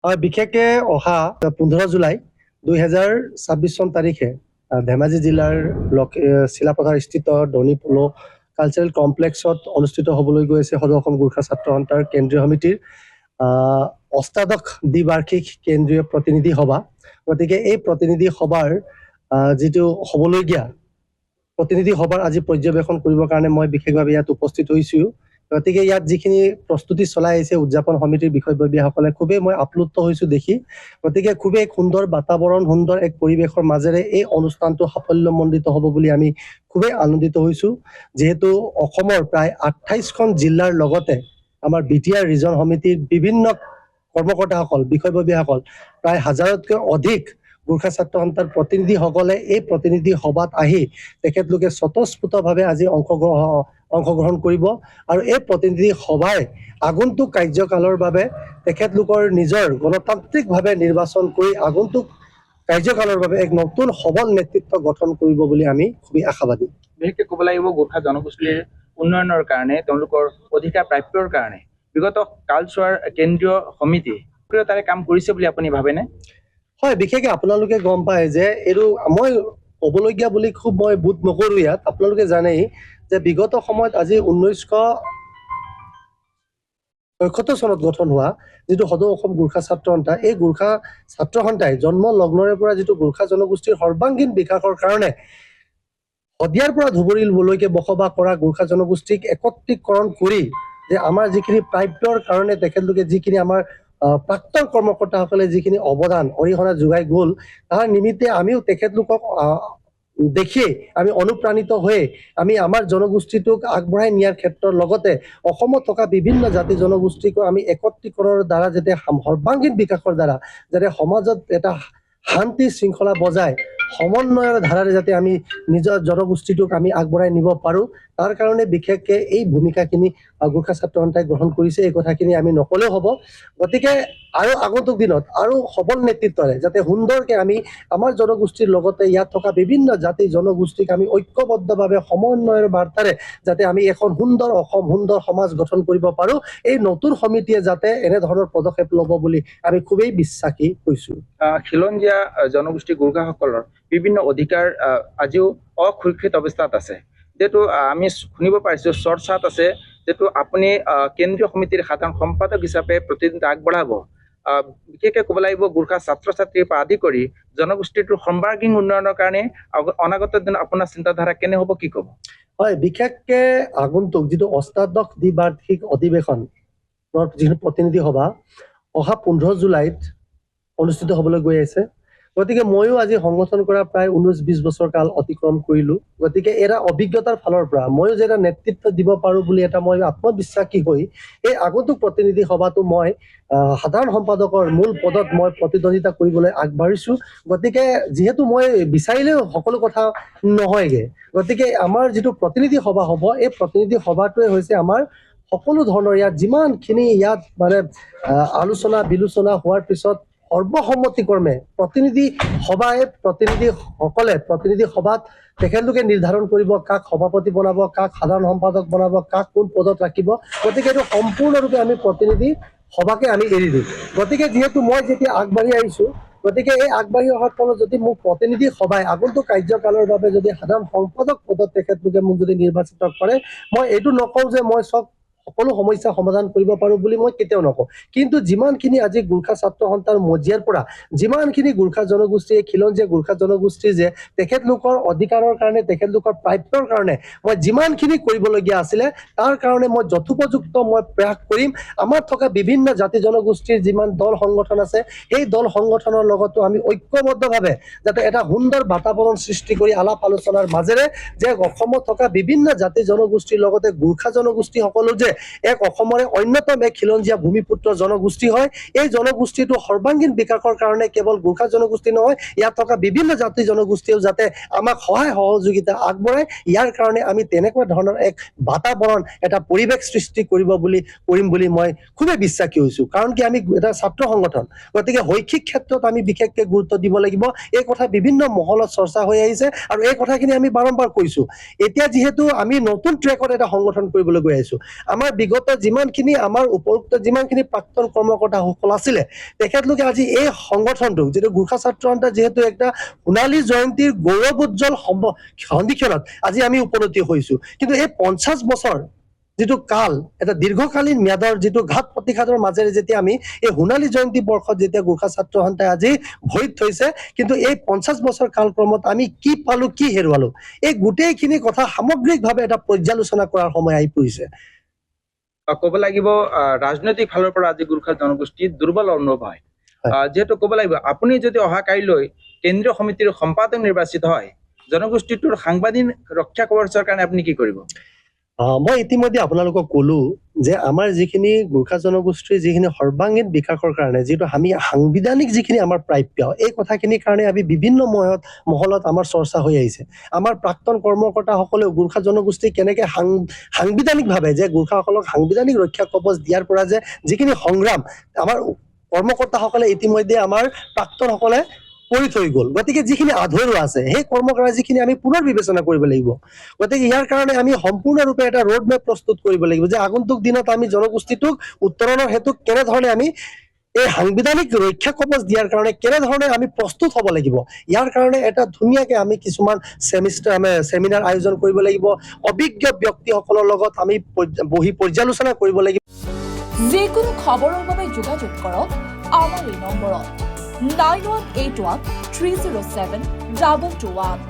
বিশেষকে অহা 15 জুলাই 2026 চন তাৰিখে ধেমাজি জিলাৰ চিলাপথাৰ স্থিত ধনী প'ল' কালচাৰেল কমপ্লেক্সত অনুষ্ঠিত হ'বলৈ গৈ আছে সদৌ অসম গোৰ্খা ছাত্ৰ সন্থাৰ কেন্দ্ৰীয় সমিতিৰ অষ্টাদশ দ্বিবাৰ্ষিক কেন্দ্ৰীয় প্ৰতিনিধি সভা। গতিকে এই প্ৰতিনিধি সভাৰ যিটো হ'বলগীয়া প্ৰতিনিধি সভাৰ আজি পৰ্যবেক্ষণ কৰিবৰ কাৰণে মই বিশেষভাৱে ইয়াত উপস্থিত হৈছোঁ। গতিকে ইয়াত যিখিনি প্ৰস্তুতি চলাই আহিছে উদযাপন সমিতিৰ বিষয়ববীয়াসকলে খুবেই মই আপ্লুত হৈছোঁ দেখি। গতিকে খুবেই এক সুন্দৰ বাতাবৰণ, সুন্দৰ এক পৰিৱেশৰ মাজেৰে এই অনুষ্ঠানটো সাফল্যমণ্ডিত হ'ব বুলি আমি খুবেই আনন্দিত হৈছোঁ। যিহেতু অসমৰ প্ৰায় 28খন জিলাৰ লগতে আমাৰ BTR ৰিজন সমিতিৰ বিভিন্ন কৰ্মকৰ্তাসকল, বিষয়ববীয়াসকল, প্ৰায় 1000তকৈ অধিক গোৰ্খা ছাত্ৰ সন্থাৰ প্ৰতিনিধিসকলে এই প্ৰতিনিধি সভাত আহি তেখেতলোকে স্বতঃস্ফূৰ্তভাৱে আজি অংশগ্ৰহণ কৰিব আৰু এই প্ৰতিনিধি সভাই আগন্তুক কাৰ্যকালৰ বাবে তেখেতলোকৰ নিজৰ গণতান্ত্ৰিকভাৱে নিৰ্বাচন কৰি আগন্তুক কাৰ্যকালৰ বাবে এক নতুন সবল নেতৃত্ব গঠন কৰিব বুলি আমি খুবেই আশাবাদী। বিশেষকৈ ক'ব লাগিব গোৰ্খা জনগোষ্ঠীৰ উন্নয়নৰ কাৰণে, তেওঁলোকৰ অধিকাৰ প্ৰাপ্যৰ কাৰণে বিগত কালচোৱাৰ কেন্দ্ৰীয় সমিতি সক্ৰিয়তাৰে কাম কৰিছে বুলি আপুনি ভাবেনে? হয়, বিশেষকৈ আপোনালোকে গম পায় যে এইটো মই ক'বলগীয়া বুলি খুব মই বোধ নকৰোঁ। ইয়াত আপোনালোকে জানেই যে বিগত সময়ত আজি 1976 চনত গঠন হোৱা যিটো সদৌ অসম গোৰ্খা ছাত্ৰ সন্থা, এই গোৰ্খা ছাত্ৰ সন্থাই জন্ম লগ্নৰে পৰা যিটো গোৰ্খা জনগোষ্ঠীৰ সৰ্বাংগীন বিকাশৰ কাৰণে শদিয়াৰ পৰা ধুবুৰীলৈকে বসবাস কৰা গোৰ্খা জনগোষ্ঠীক একত্ৰীকৰণ কৰি যে আমাৰ যিখিনি প্ৰাপ্যৰ কাৰণে তেখেতলোকে যিখিনি আমাৰ প্ৰাক্তন কৰ্মকৰ্তাসকলে যিখিনি অৱদান অৰিহণা যোগাই গ'ল, তাৰ নিমিত্তে আমিও তেখেতলোকক দেখিয়ে আমি অনুপ্ৰাণিত হৈ আমি আমাৰ জনগোষ্ঠীটোক আগবঢ়াই নিয়াৰ ক্ষেত্ৰৰ লগতে অসমত থকা বিভিন্ন জাতি জনগোষ্ঠীকো আমি একত্ৰীকৰণৰ দ্বাৰা যাতে সৰ্বাংগীন বিকাশৰ দ্বাৰা যাতে সমাজত এটা শান্তি শৃংখলা বজাই সমন্বয়ৰ ধাৰাৰে যাতে আমি নিজৰ জনগোষ্ঠীটোক আমি আগবঢ়াই নিব পাৰোঁ, তাৰ কাৰণে বিশেষকৈ এই ভূমিকাখিনি গোৰ্খা ছাত্ৰ সন্থাই গ্ৰহণ কৰিছে। এই কথাখিনি আমি নকলেও হ'ব। গতিকে আৰু আগন্তুক দিনত আৰু সবল নেতৃত্বৰে যাতে সুন্দৰকৈ আমি আমাৰ জনগোষ্ঠীৰ লগতে ইয়াত থকা বিভিন্ন জাতি জনগোষ্ঠীক আমি ঐক্যবদ্ধভাৱে সমন্বয়ৰ বাৰ্তাৰে যাতে আমি এখন সুন্দৰ অসম, সুন্দৰ সমাজ গঠন কৰিব পাৰোঁ, এই নতুন সমিতিয়ে যাতে এনেধৰণৰ পদক্ষেপ ল'ব বুলি আমি খুবেই বিশ্বাসী হৈছোঁ। খিলঞ্জীয়া জনগোষ্ঠী গোৰ্খাসকলৰ বিভিন্ন অধিকাৰ আজিও অসুৰক্ষিত অৱস্থাত আছে। যিহেতু আমি শুনিব পাৰিছোঁ চৰ্চাত আছে যিহেতু আপুনি কেন্দ্ৰীয় সমিতিৰ সাধাৰণ সম্পাদক হিচাপে প্ৰতিনিধিত্ব আগবঢ়াব। বিশেষকৈ ক'ব লাগিব গোৰ্খা ছাত্ৰ ছাত্ৰীৰ পৰা আদি কৰি জনগোষ্ঠীটোৰ সৰ্বাংগীন উন্নয়নৰ কাৰণে অনাগত দিনত আপোনাৰ চিন্তাধাৰা কেনে হ'ব, কি ক'ব? হয়, বিশেষকৈ আগন্তুক যিটো অষ্টাদশ দ্বিবাৰ্ষিক অধিৱেশনৰ যিটো প্ৰতিনিধি সভা অহা 15 জুলাইত অনুষ্ঠিত হ'বলৈ গৈ আছে। গতিকে ময়ো আজি সংগঠন কৰা প্ৰায় 19-20 বছৰ কাল অতিক্ৰম কৰিলোঁ। গতিকে এটা অভিজ্ঞতাৰ ফালৰ পৰা ময়ো যে এটা নেতৃত্ব দিব পাৰোঁ বুলি এটা মই আত্মবিশ্বাসী হৈ এই আগন্তুক প্ৰতিনিধি সভাটো মই সাধাৰণ সম্পাদকৰ মূল পদত মই প্ৰতিদ্বন্দ্বিতা কৰিবলৈ আগবাঢ়িছোঁ। গতিকে যিহেতু মই বিচাৰিলেও সকলো কথা নহয়গৈ, গতিকে আমাৰ যিটো প্ৰতিনিধি সভা হ'ব, এই প্ৰতিনিধি সভাটোৱে হৈছে আমাৰ সকলো ধৰণৰ ইয়াত যিমানখিনি ইয়াত মানে আলোচনা বিলোচনা হোৱাৰ পিছত সৰ্বসন্মতিক্ৰমে প্ৰতিনিধি সভাত তেখেতলোকে নিৰ্ধাৰণ কৰিব কাক সভাপতি বনাব, কাক সাধাৰণ সম্পাদক বনাব, কাক কোন পদত ৰাখিব। গতিকে এইটো সম্পূৰ্ণৰূপে আমি প্ৰতিনিধি সভাকে আমি এৰি দিওঁ। গতিকে যিহেতু মই যেতিয়া আগবাঢ়ি আহিছোঁ, গতিকে এই আগবাঢ়ি অহাৰ ফলত যদি মোক প্ৰতিনিধি সভাই আগন্তুক কাৰ্যকালৰ বাবে যদি সাধাৰণ সম্পাদক পদত তেখেতলোকে মোক যদি নিৰ্বাচিত কৰে, মই এইটো নকওঁ যে মই সকলো সমস্যা সমাধান কৰিব পাৰোঁ বুলি মই কেতিয়াও নকওঁ। কিন্তু যিমানখিনি আজি গোৰ্খা ছাত্ৰ সন্থাৰ মজিয়াৰ পৰা যিমানখিনি গোৰ্খা জনগোষ্ঠীয়ে খিলঞ্জীয়া গোৰ্খা জনগোষ্ঠীৰ যে তেখেতলোকৰ অধিকাৰৰ কাৰণে, তেখেতলোকৰ প্ৰাপ্যৰ কাৰণে মই যিমানখিনি কৰিবলগীয়া আছিলে, তাৰ কাৰণে মই যথোপযুক্ত মই প্ৰয়াস কৰিম। আমাৰ থকা বিভিন্ন জাতি জনগোষ্ঠীৰ যিমান দল সংগঠন আছে, সেই দল সংগঠনৰ লগতো আমি ঐক্যবদ্ধভাৱে যাতে এটা সুন্দৰ বাতাবৰণ সৃষ্টি কৰি আলাপ আলোচনাৰ মাজেৰে যে অসমত থকা বিভিন্ন জাতি জনগোষ্ঠীৰ লগতে গোৰ্খা জনগোষ্ঠীসকলো যে এক অসমৰে অন্যতম এক খিলঞ্জীয়া ভূমিপুত্ৰ জনগোষ্ঠী হয়, এই জনগোষ্ঠীটো সৰ্বাংগীন বিকাশৰ কাৰণে কেৱল গোৰ্খা জনগোষ্ঠী নহয়, ইয়াত থকা বিভিন্ন জাতি জনগোষ্ঠীয়েও যাতে আমাক সহায় সহযোগিতা আগবঢ়ায়, ইয়াৰ কাৰণে আমি তেনেকুৱা ধৰণৰ এক বাতাবৰণ, এটা পৰিৱেশ সৃষ্টি কৰিম বুলি মই খুবেই বিশ্বাসী হৈছোঁ। কাৰণ কি আমি এটা ছাত্ৰ সংগঠন, গতিকে শৈক্ষিক ক্ষেত্ৰত আমি বিশেষকৈ গুৰুত্ব দিব লাগিব। এই কথা বিভিন্ন মহলত চৰ্চা হৈ আহিছে আৰু এই কথাখিনি আমি বাৰম্বাৰ কৈছোঁ। এতিয়া যিহেতু আমি নতুন ট্ৰেকত এটা সংগঠন কৰিবলৈ গৈ আহিছোঁ, আমাৰ বিগত যিমানখিনি আমাৰ উপযুক্ত যিমানখিনি প্ৰাক্তন কৰ্মকৰ্তাসকল আছিলে তেখেতলোকে আজি এই সংগঠনটোক যিটো গোৰ্খা ছাত্ৰ সন্থা যিহেতু একটা সোণালী জয়ন্তীৰ গৌৰৱোজ্জ্বল সন্ধিক্ষণত আজি আমি উপনীত হৈছো কিন্তু এই 50 বছৰ যিটো কাল এটা দীৰ্ঘকালীন ম্যাদৰ যিটো ঘাত প্ৰতিঘাতৰ মাজেৰে যেতিয়া আমি এই সোণালী জয়ন্তী বৰ্ষত যেতিয়া গোৰ্খা ছাত্ৰ সন্থাই আজি ভৰিত থৈছে কিন্তু এই 50 বছৰ কালক্ৰমত আমি কি পালো কি হেৰুৱালো এই গোটেইখিনি কথা সামগ্ৰিকভাৱে এটা পৰ্যালোচনা কৰাৰ সময় আহি পৰিছে ক'ব লাগিব ৰাজনৈতিক ফালৰ পৰা আজি গোৰ্খা জনগোষ্ঠী দুৰ্বল অনুভৱ হয় যেহেতু ক'ব লাগিব আপুনি যদি অহা কাইলৈ কেন্দ্ৰীয় সমিতিৰ সম্পাদক নিৰ্বাচিত হয় জনগোষ্ঠীটোৰ সাংবাদিক ৰক্ষা কৱচৰ কাৰণে আপুনি কি কৰিব মই ইতিমধ্যে আপোনালোকক ক'লো যে আমাৰ যিখিনি গোৰ্খা জনগোষ্ঠীৰ যিখিনি সৰ্বাংগীন বিকাশৰ কাৰণে যিটো আমি সাংবিধানিক যিখিনি আমাৰ প্ৰাপ্য এই কথাখিনিৰ কাৰণে আমি বিভিন্ন মহলত আমাৰ চৰ্চা হৈ আহিছে আমাৰ প্ৰাক্তন কৰ্মকৰ্তাসকলেও গোৰ্খা জনগোষ্ঠী কেনেকৈ সাংবিধানিকভাৱে যে গোৰ্খাসকলক সাংবিধানিক ৰক্ষা কৱচ দিয়াৰ পৰা যে যিখিনি সংগ্ৰাম আমাৰ কৰ্মকৰ্তাসকলে ইতিমধ্যে আমাৰ প্ৰাক্তনসকলে কৰি থৈ গ'ল গতিকে যিখিনি আধৰুৱা আছে সেই কৰ্মকাৰী যিখিনি আমি পুনৰ বিবেচনা কৰিব লাগিব গতিকে ইয়াৰ কাৰণে আমি সম্পূৰ্ণৰূপে এটা ৰোড মেপ প্ৰস্তুত কৰিব লাগিব যে আগন্তুক দিনত আমি জনগোষ্ঠীটোক উত্তৰণৰ হেতুক কেনেধৰণে আমি এই সাংবিধানিক ৰক্ষা কৱচ দিয়াৰ কাৰণে কেনেধৰণে আমি প্ৰস্তুত হ'ব লাগিব ইয়াৰ কাৰণে এটা ধুনীয়াকৈ আমি কিছুমান চেমিনাৰ আয়োজন কৰিব লাগিব অভিজ্ঞ ব্যক্তিসকলৰ লগত আমি বহি পৰ্যালোচনা কৰিব লাগিব যিকোনো খবৰৰ বাবে যোগাযোগ কৰক আমাৰ এই নম্বৰত 9181 307 221